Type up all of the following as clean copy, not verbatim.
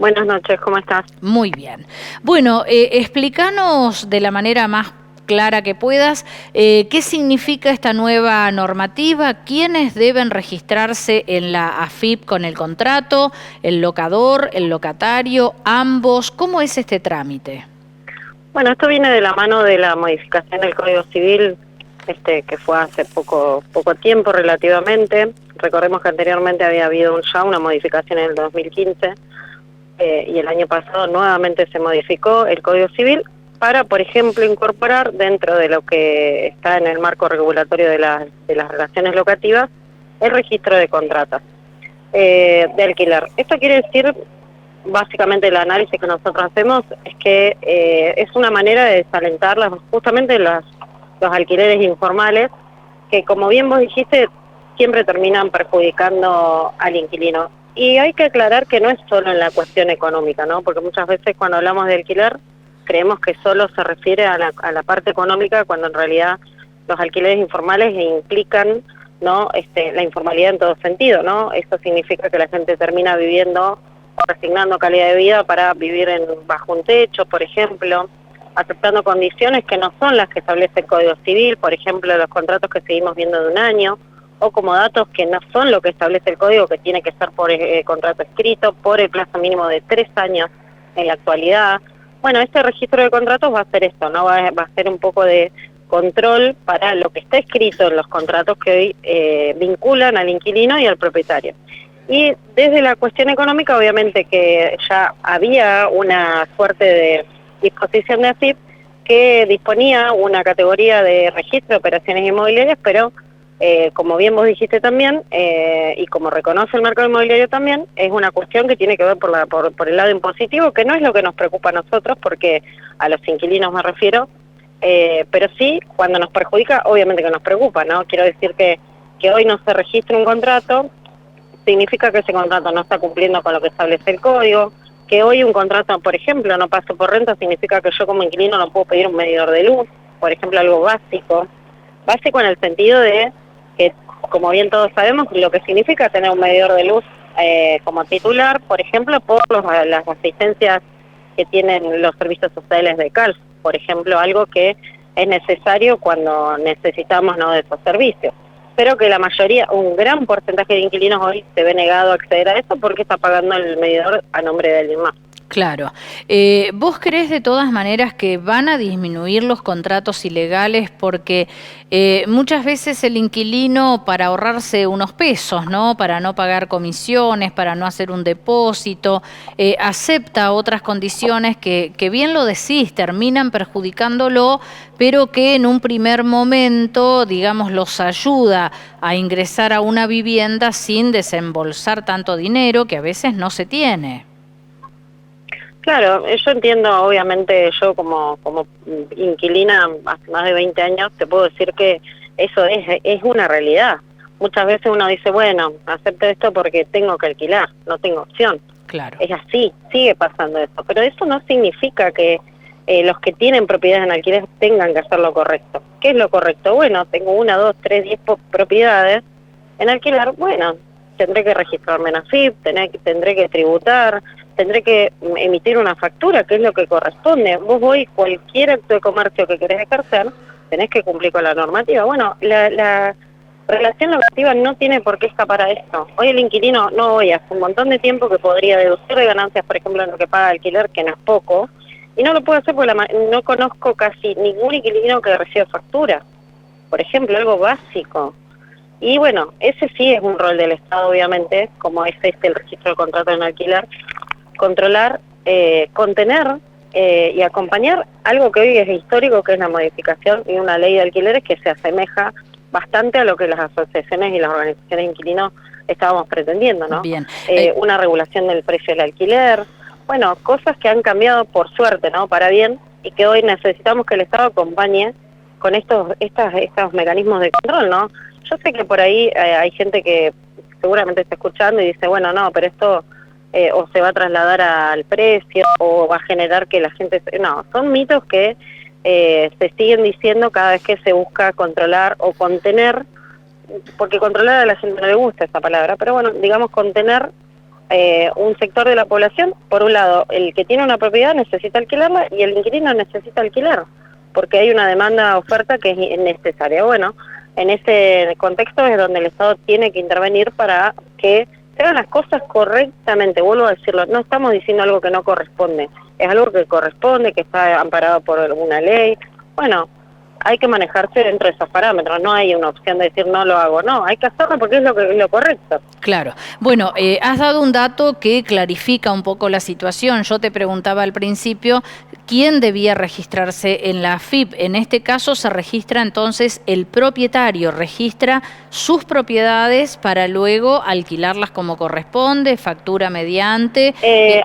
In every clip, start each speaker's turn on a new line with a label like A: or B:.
A: Buenas noches, ¿cómo estás?
B: Muy bien. Bueno, explícanos de la manera más clara que puedas qué significa esta nueva normativa, quiénes deben registrarse en la AFIP con el contrato, el locador, el locatario, ambos, ¿cómo es este trámite?
A: Bueno, esto viene de la mano de la modificación del Código Civil, que fue hace poco tiempo relativamente. Recordemos que anteriormente había habido ya una modificación en el 2015 y el año pasado nuevamente se modificó el Código Civil para, por ejemplo, incorporar dentro de lo que está en el marco regulatorio de las relaciones locativas el registro de contratos de alquiler. Esto quiere decir, básicamente el análisis que nosotros hacemos es que es una manera de desalentar justamente los alquileres informales, que como bien vos dijiste, siempre terminan perjudicando al inquilino. Y hay que aclarar que no es solo en la cuestión económica, ¿no? Porque muchas veces cuando hablamos de alquiler creemos que solo se refiere a la parte económica, cuando en realidad los alquileres informales implican, ¿no? La informalidad en todo sentido, ¿no? Esto significa que la gente termina viviendo o resignando calidad de vida para vivir bajo un techo, por ejemplo, aceptando condiciones que no son las que establece el Código Civil, por ejemplo, los contratos que seguimos viendo de un año, o como datos que no son lo que establece el Código, que tiene que ser por contrato escrito, por el plazo mínimo de 3 años en la actualidad. Bueno, este registro de contratos va a hacer esto, ¿no? Va a ser un poco de control para lo que está escrito en los contratos que hoy vinculan al inquilino y al propietario. Y desde la cuestión económica, obviamente que ya había una suerte de disposición de AFIP que disponía una categoría de registro de operaciones inmobiliarias, pero como bien vos dijiste también, y como reconoce el mercado inmobiliario también, es una cuestión que tiene que ver por el lado impositivo, que no es lo que nos preocupa a nosotros, porque a los inquilinos me refiero, pero sí, cuando nos perjudica, obviamente que nos preocupa, ¿no? Quiero decir que hoy no se registre un contrato, significa que ese contrato no está cumpliendo con lo que establece el código, que hoy un contrato, por ejemplo, no pase por renta, significa que yo como inquilino no puedo pedir un medidor de luz, por ejemplo, algo básico en el sentido de que, como bien todos sabemos, lo que significa tener un medidor de luz como titular, por ejemplo, por las asistencias que tienen los servicios sociales de CALF, por ejemplo, algo que es necesario cuando necesitamos, ¿no?, de esos servicios. Pero que la mayoría, un gran porcentaje de inquilinos hoy se ve negado a acceder a eso porque está pagando el medidor a nombre de alguien más.
B: Claro. ¿Vos creés de todas maneras que van a disminuir los contratos ilegales? Porque muchas veces el inquilino, para ahorrarse unos pesos, ¿no?, para no pagar comisiones, para no hacer un depósito, acepta otras condiciones que bien lo decís, terminan perjudicándolo, pero que en un primer momento, digamos, los ayuda a ingresar a una vivienda sin desembolsar tanto dinero que a veces no se tiene.
A: Claro, yo entiendo, obviamente, yo como inquilina hace más de 20 años, te puedo decir que eso es una realidad. Muchas veces uno dice, bueno, acepto esto porque tengo que alquilar, no tengo opción.
B: Claro.
A: Es así, sigue pasando eso. Pero eso no significa que los que tienen propiedades en alquiler tengan que hacer lo correcto. ¿Qué es lo correcto? Bueno, tengo 1, 2, 3, 10 propiedades en alquiler, bueno, tendré que registrarme en AFIP, tendré que tributar, tendré que emitir una factura, que es lo que corresponde. Vos hoy, cualquier acto de comercio que querés ejercer, tenés que cumplir con la normativa. Bueno, la relación locativa no tiene por qué escapar a esto. Hoy el inquilino hace un montón de tiempo que podría deducir de ganancias, por ejemplo, en lo que paga alquiler, que no es poco, y no lo puede hacer porque no conozco casi ningún inquilino que reciba factura. Por ejemplo, algo básico. Y bueno, ese sí es un rol del Estado, obviamente, como es el registro de contrato en alquiler, controlar, contener y acompañar algo que hoy es histórico, que es la modificación de una ley de alquileres que se asemeja bastante a lo que las asociaciones y las organizaciones de inquilinos estábamos pretendiendo, ¿no?
B: Bien.
A: Una regulación del precio del alquiler, bueno, cosas que han cambiado por suerte, ¿no?, para bien, y que hoy necesitamos que el Estado acompañe con estos mecanismos de control, ¿no? Yo sé que por ahí hay gente que seguramente está escuchando y dice, bueno, no, pero esto o se va a trasladar al precio o va a generar que la gente... No, son mitos que se siguen diciendo cada vez que se busca controlar o contener, porque controlar a la gente no le gusta esa palabra, pero bueno, digamos contener un sector de la población, por un lado, el que tiene una propiedad necesita alquilarla y el inquilino necesita alquilar, porque hay una demanda-oferta que es necesaria. Bueno, en ese contexto es donde el Estado tiene que intervenir para que se hagan las cosas correctamente. Vuelvo a decirlo, no estamos diciendo algo que no corresponde, es algo que corresponde, que está amparado por alguna ley. Bueno, hay que manejarse dentro de esos parámetros, no hay una opción de decir no lo hago, no, hay que hacerlo porque es lo correcto.
B: Claro. Bueno, has dado un dato que clarifica un poco la situación. Yo te preguntaba al principio quién debía registrarse en la AFIP. En este caso se registra entonces el propietario, registra sus propiedades para luego alquilarlas como corresponde, factura mediante.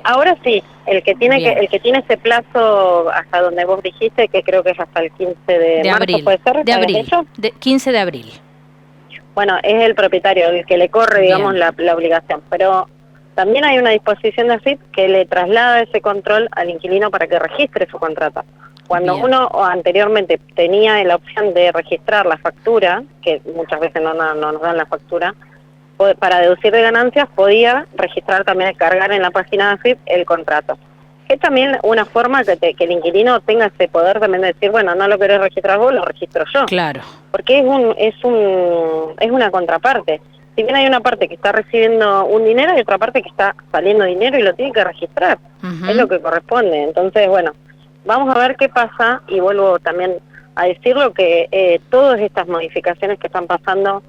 A: Ahora sí. El que tiene ese plazo hasta donde vos dijiste, que creo que es hasta el 15 de marzo,
B: abril,
A: ¿puede ser?
B: De abril, 15 de abril.
A: Bueno, es el propietario, el que le corre, digamos, la obligación. Pero también hay una disposición de AFIP que le traslada ese control al inquilino para que registre su contrato. Cuando uno anteriormente tenía la opción de registrar la factura, que muchas veces no nos dan la factura, para deducir de ganancias podía registrar también, cargar en la página de AFIP el contrato. Que es también una forma que el inquilino tenga ese poder también de decir, bueno, no lo querés registrar vos, lo registro yo.
B: Claro.
A: Porque es una contraparte. Si bien hay una parte que está recibiendo un dinero, hay otra parte que está saliendo dinero y lo tiene que registrar. Es lo que corresponde. Entonces, bueno, vamos a ver qué pasa, y vuelvo también a decirlo que todas estas modificaciones que están pasando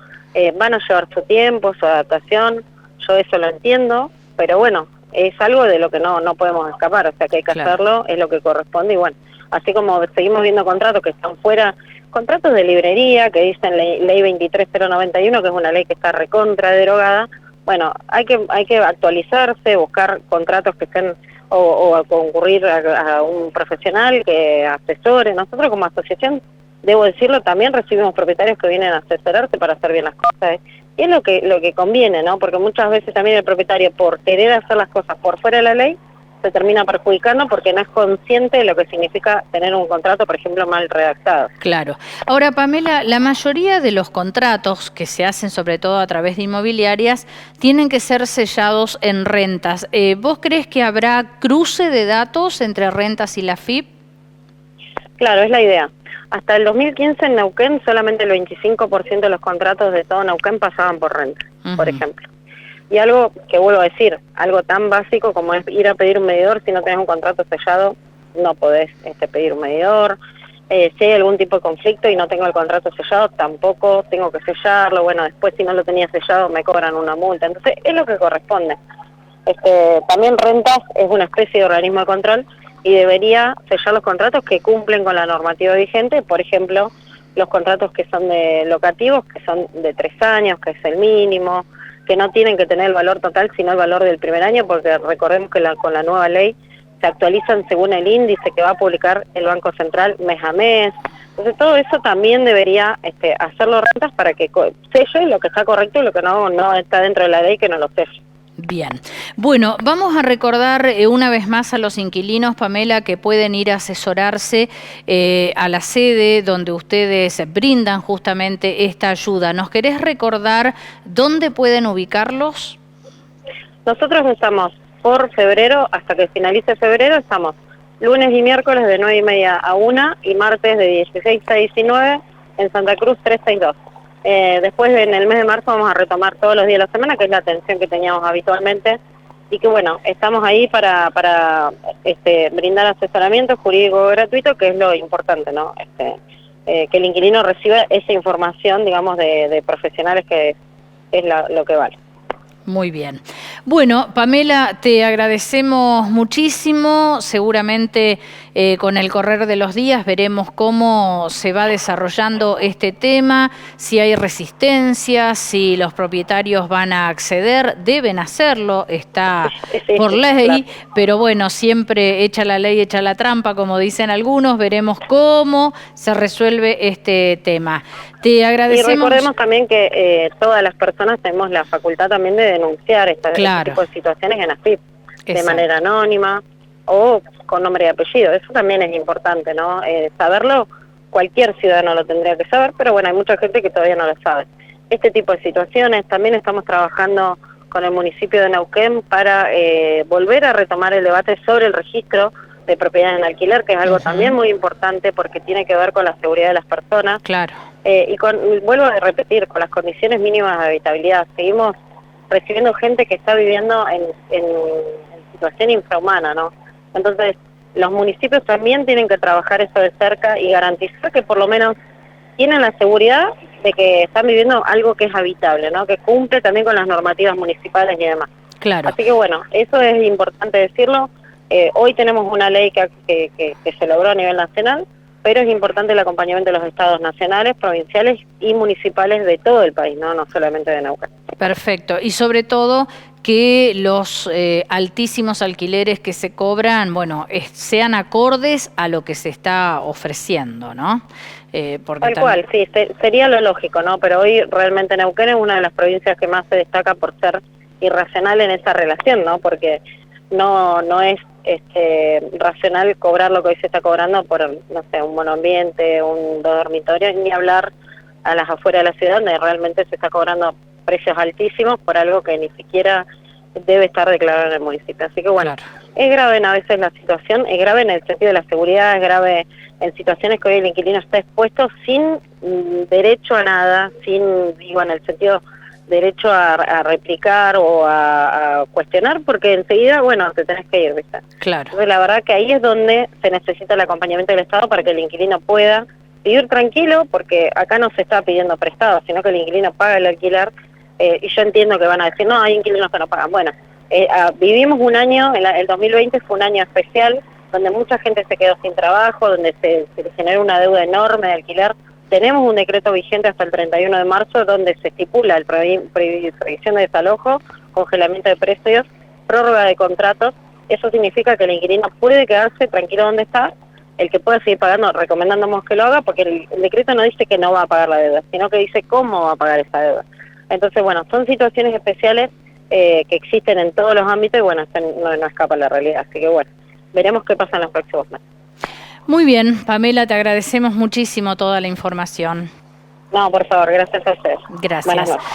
A: van a llevar su tiempo, su adaptación, yo eso lo entiendo, pero bueno, es algo de lo que no podemos escapar, o sea que hay que hacerlo, es lo que corresponde, y bueno, así como seguimos viendo contratos que están fuera, contratos de librería que dicen ley 23091, que es una ley que está recontra derogada, bueno, hay que actualizarse, buscar contratos que estén, o a concurrir a un profesional que asesore. Nosotros como asociación, debo decirlo, también recibimos propietarios que vienen a asesorarse para hacer bien las cosas, y es lo que conviene, ¿no? Porque muchas veces también el propietario, por querer hacer las cosas por fuera de la ley, se termina perjudicando porque no es consciente de lo que significa tener un contrato, por ejemplo, mal redactado.
B: Claro. Ahora, Pamela, la mayoría de los contratos que se hacen, sobre todo a través de inmobiliarias, tienen que ser sellados en rentas. ¿Vos crees que habrá cruce de datos entre rentas y la AFIP?
A: Claro, es la idea. Hasta el 2015 en Neuquén solamente el 25% de los contratos de todo Neuquén pasaban por renta, por ejemplo. Y algo que vuelvo a decir, algo tan básico como es ir a pedir un medidor. Si no tenés un contrato sellado, no podés pedir un medidor. Si hay algún tipo de conflicto y no tengo el contrato sellado, tampoco tengo que sellarlo. Bueno, después si no lo tenía sellado me cobran una multa. Entonces es lo que corresponde. También rentas es una especie de organismo de control y debería sellar los contratos que cumplen con la normativa vigente. Por ejemplo, los contratos que son de locativos, que son de 3 años, que es el mínimo, que no tienen que tener el valor total, sino el valor del primer año, porque recordemos que con la nueva ley se actualizan según el índice que va a publicar el Banco Central mes a mes. Entonces todo eso también debería hacerlo rentas para que selle lo que está correcto y lo que no está dentro de la ley, que no lo selle.
B: Bien. Bueno, vamos a recordar una vez más a los inquilinos, Pamela, que pueden ir a asesorarse a la sede donde ustedes brindan justamente esta ayuda. ¿Nos querés recordar dónde pueden ubicarlos? Nosotros
A: estamos por febrero, hasta que finalice febrero, estamos lunes y miércoles de 9:30 a 1 y martes de 16 a 19 en Santa Cruz 362. Después en el mes de marzo vamos a retomar todos los días de la semana, que es la atención que teníamos habitualmente, y que bueno, estamos ahí para brindar asesoramiento jurídico gratuito, que es lo importante, ¿no? Que el inquilino reciba esa información, digamos, de profesionales, que es lo que vale.
B: Muy bien. Bueno, Pamela, te agradecemos muchísimo. Seguramente con el correr de los días veremos cómo se va desarrollando este tema, si hay resistencia, si los propietarios van a acceder, deben hacerlo, está por ley, claro. Pero bueno, siempre echa la ley, echa la trampa, como dicen algunos. Veremos cómo se resuelve este tema. Te agradecemos.
A: Y recordemos también que todas las personas tenemos la facultad también de denunciar este tipo de situaciones en AFIP, de manera anónima o con nombre y apellido. Eso también es importante, ¿no? Saberlo, cualquier ciudadano lo tendría que saber, pero bueno, hay mucha gente que todavía no lo sabe. Este tipo de situaciones, también estamos trabajando con el municipio de Neuquén para volver a retomar el debate sobre el registro de propiedades en alquiler, que es algo también muy importante porque tiene que ver con la seguridad de las personas.
B: Claro.
A: Vuelvo a repetir, con las condiciones mínimas de habitabilidad. Seguimos recibiendo gente que está viviendo en situación infrahumana, ¿no? Entonces, los municipios también tienen que trabajar eso de cerca y garantizar que por lo menos tienen la seguridad de que están viviendo algo que es habitable, ¿no? Que cumple también con las normativas municipales y demás.
B: Claro.
A: Así que bueno, eso es importante decirlo. Hoy tenemos una ley que se logró a nivel nacional, pero es importante el acompañamiento de los estados nacionales, provinciales y municipales de todo el país, no solamente de Neuquén.
B: Perfecto. Y sobre todo que los altísimos alquileres que se cobran, bueno, sean acordes a lo que se está ofreciendo, ¿no?
A: Tal cual, sí, sería lo lógico, ¿no? Pero hoy realmente Neuquén es una de las provincias que más se destaca por ser irracional en esa relación, ¿no? Porque no es racional cobrar lo que hoy se está cobrando por, no sé, un monoambiente, un dormitorio, ni hablar a las afueras de la ciudad, donde realmente se está cobrando precios altísimos por algo que ni siquiera debe estar declarado en el municipio. Así que bueno, claro, es grave a veces la situación, es grave en el sentido de la seguridad, es grave en situaciones que hoy el inquilino está expuesto sin derecho a nada, digo, en el sentido derecho a replicar o a cuestionar, porque enseguida, bueno, te tenés que ir, ¿viste?
B: Claro.
A: Entonces la verdad que ahí es donde se necesita el acompañamiento del Estado para que el inquilino pueda vivir tranquilo, porque acá no se está pidiendo prestado, sino que el inquilino paga el alquiler, y yo entiendo que van a decir, no, hay inquilinos que no pagan. Bueno, vivimos un año, el 2020 fue un año especial, donde mucha gente se quedó sin trabajo, donde se generó una deuda enorme de alquiler. Tenemos un decreto vigente hasta el 31 de marzo donde se estipula el prohibición de desalojo, congelamiento de precios, prórroga de contratos. Eso significa que el inquilino puede quedarse tranquilo donde está, el que pueda seguir pagando, recomendamos que lo haga, porque el decreto no dice que no va a pagar la deuda, sino que dice cómo va a pagar esa deuda. Entonces, bueno, son situaciones especiales que existen en todos los ámbitos y bueno, esto no escapa a la realidad. Así que bueno, veremos qué pasa en los próximos meses.
B: Muy bien, Pamela, te agradecemos muchísimo toda la información.
A: No, por favor, gracias a ustedes.
B: Gracias.
A: Buenas noches.